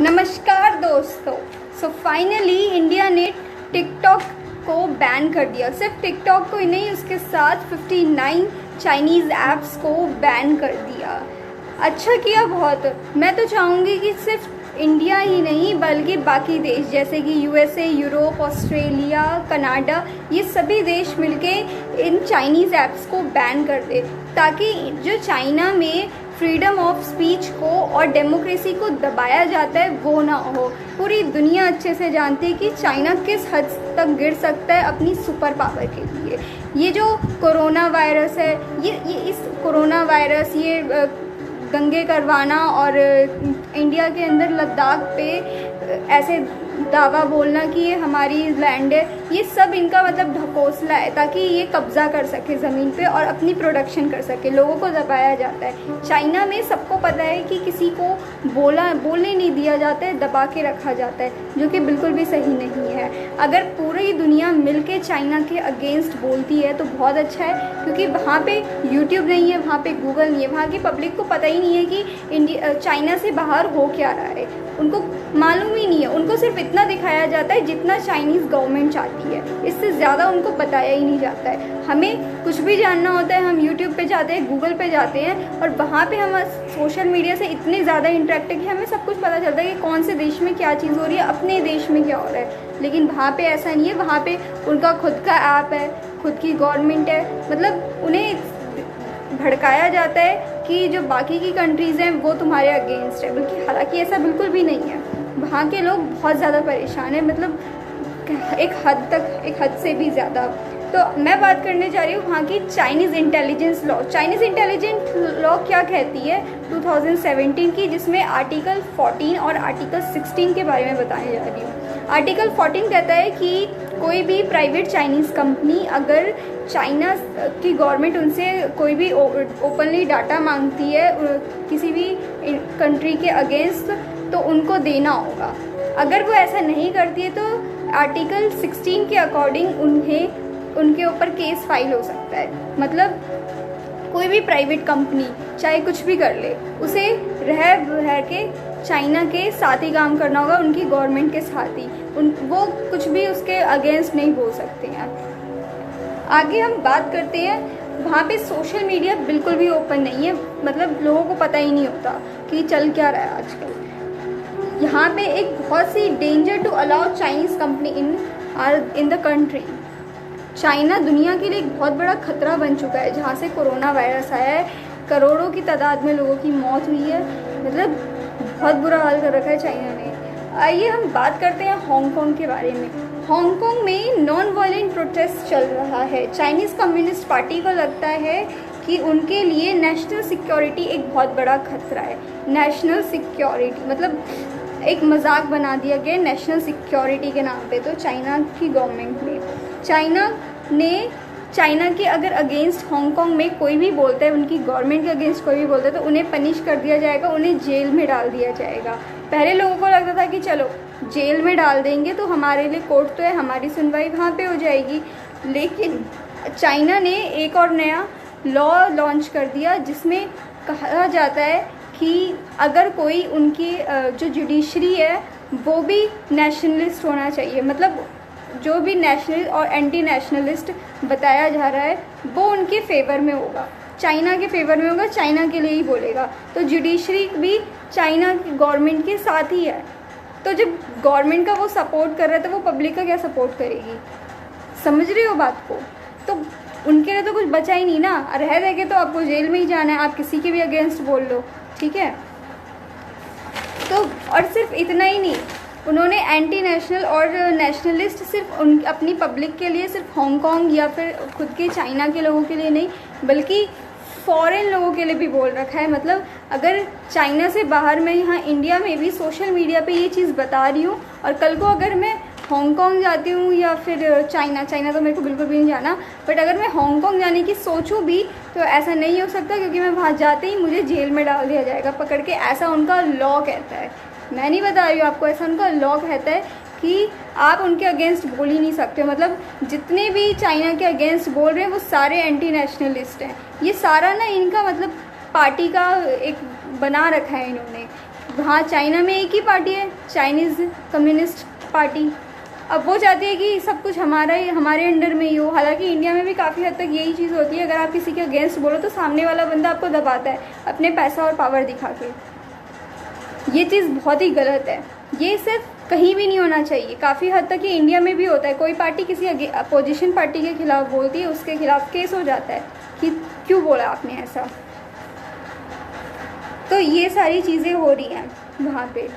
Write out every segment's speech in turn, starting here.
नमस्कार दोस्तों। Finally India ने टिकटॉक को बैन कर दिया। सिर्फ टिकटॉक को ही नहीं, उसके साथ 59 चाइनीज़ ऐप्स को बैन कर दिया। अच्छा किया बहुत। मैं तो चाहूँगी कि सिर्फ इंडिया ही नहीं बल्कि बाकी देश जैसे कि यूएसए, यूरोप, ऑस्ट्रेलिया, कनाडा, ये सभी देश मिलके इन चाइनीज़ ऐप्स को बैन कर दे, ताकि जो चाइना में फ्रीडम ऑफ स्पीच को और डेमोक्रेसी को दबाया जाता है वो ना हो। पूरी दुनिया अच्छे से जानती है कि चाइना किस हद तक गिर सकता है अपनी सुपर पावर के लिए। ये जो कोरोना वायरस है, ये इस कोरोना वायरस, ये दंगे करवाना और इंडिया के अंदर लद्दाख पे ऐसे दावा बोलना कि ये हमारी लैंड है, ये सब इनका मतलब ढकोसला है ताकि ये कब्ज़ा कर सके ज़मीन पे और अपनी प्रोडक्शन कर सके। लोगों को दबाया जाता है। चाइना में सबको पता है कि किसी को बोलने नहीं दिया जाता है, दबा के रखा जाता है, जो कि बिल्कुल भी सही नहीं है। अगर पूरी दुनिया मिल के चाइना के अगेंस्ट बोलती है तो बहुत अच्छा है, क्योंकि वहाँ पे यूट्यूब नहीं है, वहाँ पे गूगल नहीं है, वहाँ की पब्लिक को पता ही नहीं है कि चाइना से बाहर हो क्या रहा है। उनको मालूम ही नहीं है। उनको सिर्फ इतना दिखाया जाता है जितना चाइनीज़ गवर्नमेंट चाहती है, इससे ज़्यादा उनको बताया ही नहीं जाता है। हमें कुछ भी जानना होता है, हम यूट्यूब पे जाते हैं, गूगल पे जाते हैं, और वहाँ पे हम सोशल मीडिया से इतने ज़्यादा इंटरेक्ट है कि हमें सब कुछ पता चलता है कि कौन से देश में क्या चीज़ हो रही है, अपने देश में क्या हो रहा है। लेकिन वहाँ पर ऐसा नहीं है। वहाँ पर उनका खुद का ऐप है, खुद की गवर्नमेंट है, मतलब उन्हें भड़काया जाता है कि जो बाकी की कंट्रीज़ हैं वो तुम्हारे अगेंस्ट है, बल्कि हालांकि ऐसा बिल्कुल भी नहीं है। वहाँ के लोग बहुत ज़्यादा परेशान हैं, मतलब एक हद से भी ज़्यादा। तो मैं बात करने जा रही हूँ वहाँ की Chinese intelligence law. Chinese intelligence law क्या कहती है 2017 की, जिसमें आर्टिकल 14 और आर्टिकल 16 के बारे में बताने जा रही हूँ। आर्टिकल 14 कहता है कि कोई भी प्राइवेट चाइनीज़ कंपनी अगर चाइना की गवर्नमेंट उनसे कोई भी ओपनली डाटा मांगती है किसी भी कंट्री के अगेंस्ट, तो उनको देना होगा। अगर वो ऐसा नहीं करती है तो आर्टिकल 16 के अकॉर्डिंग उनके ऊपर केस फाइल हो सकता है। मतलब कोई भी प्राइवेट कंपनी चाहे कुछ भी कर ले, उसे रह के चाइना के साथ ही काम करना होगा, उनकी गवर्नमेंट के साथ ही। वो कुछ भी उसके अगेंस्ट नहीं बोल सकते हैं। आगे हम बात करते हैं, वहाँ पे सोशल मीडिया बिल्कुल भी ओपन नहीं है, मतलब लोगों को पता ही नहीं होता कि चल क्या रहा है आजकल। यहाँ पे एक बहुत सी danger to allow Chinese company in the country. China दुनिया के लिए एक बहुत बड़ा खतरा बन चुका है। जहाँ से कोरोना वायरस आया है, करोड़ों की तादाद में लोगों की मौत हुई है, मतलब बहुत बुरा हाल कर रखा है चाइना ने। आइए हम बात करते हैं हांगकांग के बारे में। हांगकांग में नॉन वायलेंट प्रोटेस्ट चल रहा है। चाइनीज़ कम्युनिस्ट पार्टी को लगता है कि उनके लिए नेशनल सिक्योरिटी एक बहुत बड़ा खतरा है। नेशनल सिक्योरिटी मतलब एक मजाक बना दिया गया नेशनल सिक्योरिटी के नाम पे। तो चाइना की गवर्नमेंट ने चाइना के अगर अगेंस्ट हांगकांग में कोई भी बोलता है, उनकी गवर्नमेंट के अगेंस्ट कोई भी बोलता है, तो उन्हें पनिश कर दिया जाएगा, उन्हें जेल में डाल दिया जाएगा। पहले लोगों को लगता था कि चलो जेल में डाल देंगे तो हमारे लिए कोर्ट तो है, हमारी सुनवाई वहाँ पे हो जाएगी। लेकिन चाइना ने एक और नया लॉ लॉन्च कर दिया, जिसमें कहा जाता है कि अगर कोई उनकी जो जुडिशरी है वो भी नेशनलिस्ट होना चाहिए। मतलब जो भी नेशनल और एंटी नेशनलिस्ट बताया जा रहा है वो उनके फेवर में होगा, चाइना के फेवर में होगा, चाइना के लिए ही बोलेगा। तो जुडिशरी भी चाइना की गवर्नमेंट के साथ ही है। तो जब गवर्नमेंट का वो सपोर्ट कर रहा है तो वो पब्लिक का क्या सपोर्ट करेगी? समझ रहे हो बात को? तो उनके लिए तो कुछ बचा ही नहीं ना। रह के तो आपको जेल में ही जाना है, आप किसी के भी अगेंस्ट बोल लो, ठीक है। तो और सिर्फ इतना ही नहीं, उन्होंने एंटी नेशनल और नेशनलिस्ट सिर्फ अपनी पब्लिक के लिए, सिर्फ हांगकांग या फिर खुद के चाइना के लोगों के लिए नहीं, बल्कि फॉरेन लोगों के लिए भी बोल रखा है। मतलब अगर चाइना से बाहर मैं यहाँ इंडिया में भी सोशल मीडिया पे ये चीज़ बता रही हूँ, और कल को अगर मैं हांगकांग जाती हूँ या फिर चाइना तो मेरे को बिल्कुल भी नहीं जाना, बट अगर मैं हांगकांग जाने की सोचूं भी तो ऐसा नहीं हो सकता, क्योंकि मैं वहाँ जाते ही मुझे जेल में डाल दिया जाएगा पकड़ के। ऐसा उनका लॉ कहता है। मैं नहीं बता रही हूँ आपको, ऐसा उनका लॉ कहता है कि आप उनके अगेंस्ट बोल ही नहीं सकते। मतलब जितने भी चाइना के अगेंस्ट बोल रहे हैं वो सारे एंटी नेशनलिस्ट हैं। ये सारा ना इनका मतलब पार्टी का एक बना रखा है इन्होंने वहाँ चाइना में एक ही पार्टी है, चाइनीज़ कम्युनिस्ट पार्टी। अब वो चाहती है कि सब कुछ हमारे अंडर में ही हो। हालांकि इंडिया में भी काफ़ी हद तक यही चीज़ होती है, अगर आप किसी के अगेंस्ट बोलो तो सामने वाला बंदा आपको दबाता है अपने पैसा और पावर दिखा के। ये चीज़ बहुत ही गलत है, ये सिर्फ कहीं भी नहीं होना चाहिए। काफ़ी हद तक ये इंडिया में भी होता है, कोई पार्टी किसी अपोजिशन पार्टी के खिलाफ बोलती है, उसके खिलाफ केस हो जाता है कि क्यों बोला आपने ऐसा। तो ये सारी चीज़ें हो रही हैं वहाँ पे।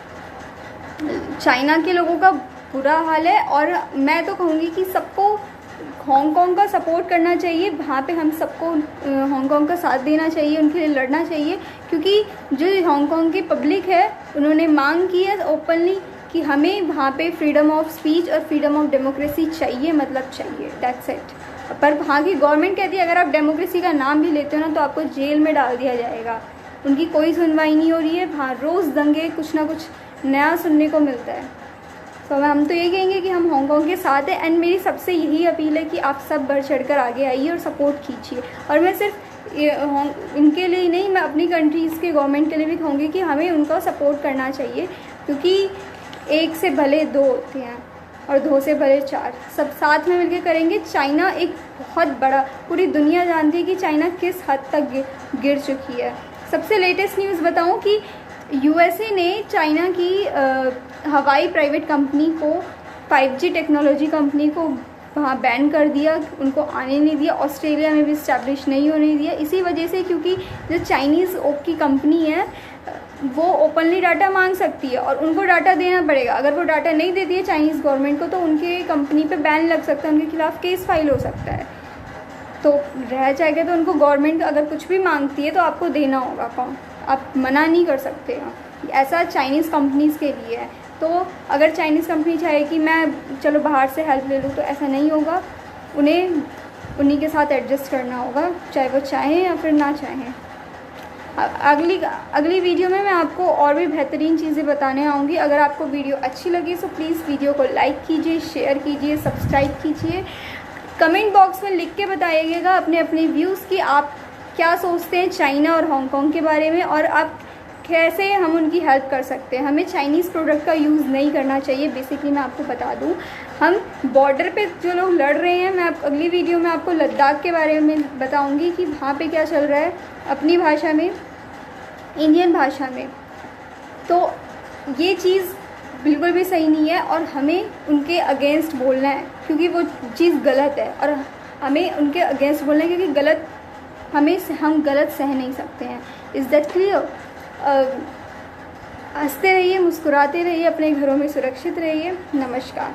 चाइना के लोगों का बुरा हाल है, और मैं तो कहूँगी कि सबको हांगकांग का सपोर्ट करना चाहिए। वहाँ पे हम सबको हांगकांग का साथ देना चाहिए, उनके लिए लड़ना चाहिए, क्योंकि जो हांगकांग की पब्लिक है उन्होंने मांग की है ओपनली कि हमें वहाँ पे फ्रीडम ऑफ स्पीच और फ्रीडम ऑफ डेमोक्रेसी चाहिए, मतलब चाहिए, दैट्स इट। पर वहाँ की गवर्नमेंट कहती है अगर आप डेमोक्रेसी का नाम भी लेते हो ना तो आपको जेल में डाल दिया जाएगा। उनकी कोई सुनवाई नहीं हो रही है, वहाँ रोज़ दंगे, कुछ ना कुछ नया सुनने को मिलता है। तो हम तो ये कहेंगे कि हम हांगकांग के साथ हैं, एंड मेरी सबसे यही अपील है कि आप सब बढ़ चढ़कर आगे आइए और सपोर्ट कीजिए। और मैं सिर्फ इनके लिए नहीं, मैं अपनी कंट्रीज़ के गवर्नमेंट के लिए भी कहूँगी कि हमें उनका सपोर्ट करना चाहिए, क्योंकि एक से भले दो होते हैं और दो से भले चार। सब साथ में मिलकर करेंगे। चाइना एक बहुत बड़ा, पूरी दुनिया जानती है कि चाइना किस हद तक गिर चुकी है। सबसे लेटेस्ट न्यूज़ बताऊँ कि यूएसए ने चाइना की हवाई प्राइवेट कंपनी को, 5G टेक्नोलॉजी कंपनी को वहाँ बैन कर दिया, उनको आने नहीं दिया। ऑस्ट्रेलिया में भी इस्टेब्लिश नहीं होने दिया, इसी वजह से क्योंकि जो चाइनीज़ ओप की कंपनी है वो ओपनली डाटा मांग सकती है और उनको डाटा देना पड़ेगा। अगर वो डाटा नहीं देती है चाइनीज़ गवर्नमेंट को तो उनके कंपनी पे बैन लग सकता है, उनके खिलाफ केस फाइल हो सकता है। तो रह जाएगा, तो उनको गवर्नमेंट अगर कुछ भी मांगती है तो आपको देना होगा, कौन आप मना नहीं कर सकते हैं। ऐसा चाइनीज़ कंपनीज़ के लिए है। तो अगर चाइनीज़ कंपनी चाहे कि मैं चलो बाहर से हेल्प ले लूँ तो ऐसा नहीं होगा, उन्हें उन्हीं के साथ एडजस्ट करना होगा, चाहे वो चाहें या फिर ना चाहें। अगली वीडियो में मैं आपको और भी बेहतरीन चीज़ें बताने आऊँगी। अगर आपको वीडियो अच्छी लगी तो प्लीज़ वीडियो को लाइक कीजिए, शेयर कीजिए, सब्सक्राइब कीजिए। कमेंट बॉक्स में लिख के बताइएगा अपने अपने व्यूज़ कि आप क्या सोचते हैं चाइना और हांगकांग के बारे में, और आप कैसे हम उनकी हेल्प कर सकते हैं। हमें चाइनीज़ प्रोडक्ट का यूज़ नहीं करना चाहिए। बेसिकली मैं आपको बता दूं, हम बॉर्डर पे जो लोग लड़ रहे हैं, मैं अगली वीडियो में आपको लद्दाख के बारे में बताऊंगी कि वहाँ पे क्या चल रहा है अपनी भाषा में, इंडियन भाषा में। तो ये चीज़ बिल्कुल भी सही नहीं है और हमें उनके अगेंस्ट बोलना है, क्योंकि वो चीज़ गलत है और हमें उनके अगेंस्ट बोलना है, क्योंकि हम गलत सह नहीं सकते हैं। Is that clear? हंसते रहिए, मुस्कुराते रहिए, अपने घरों में सुरक्षित रहिए। नमस्कार।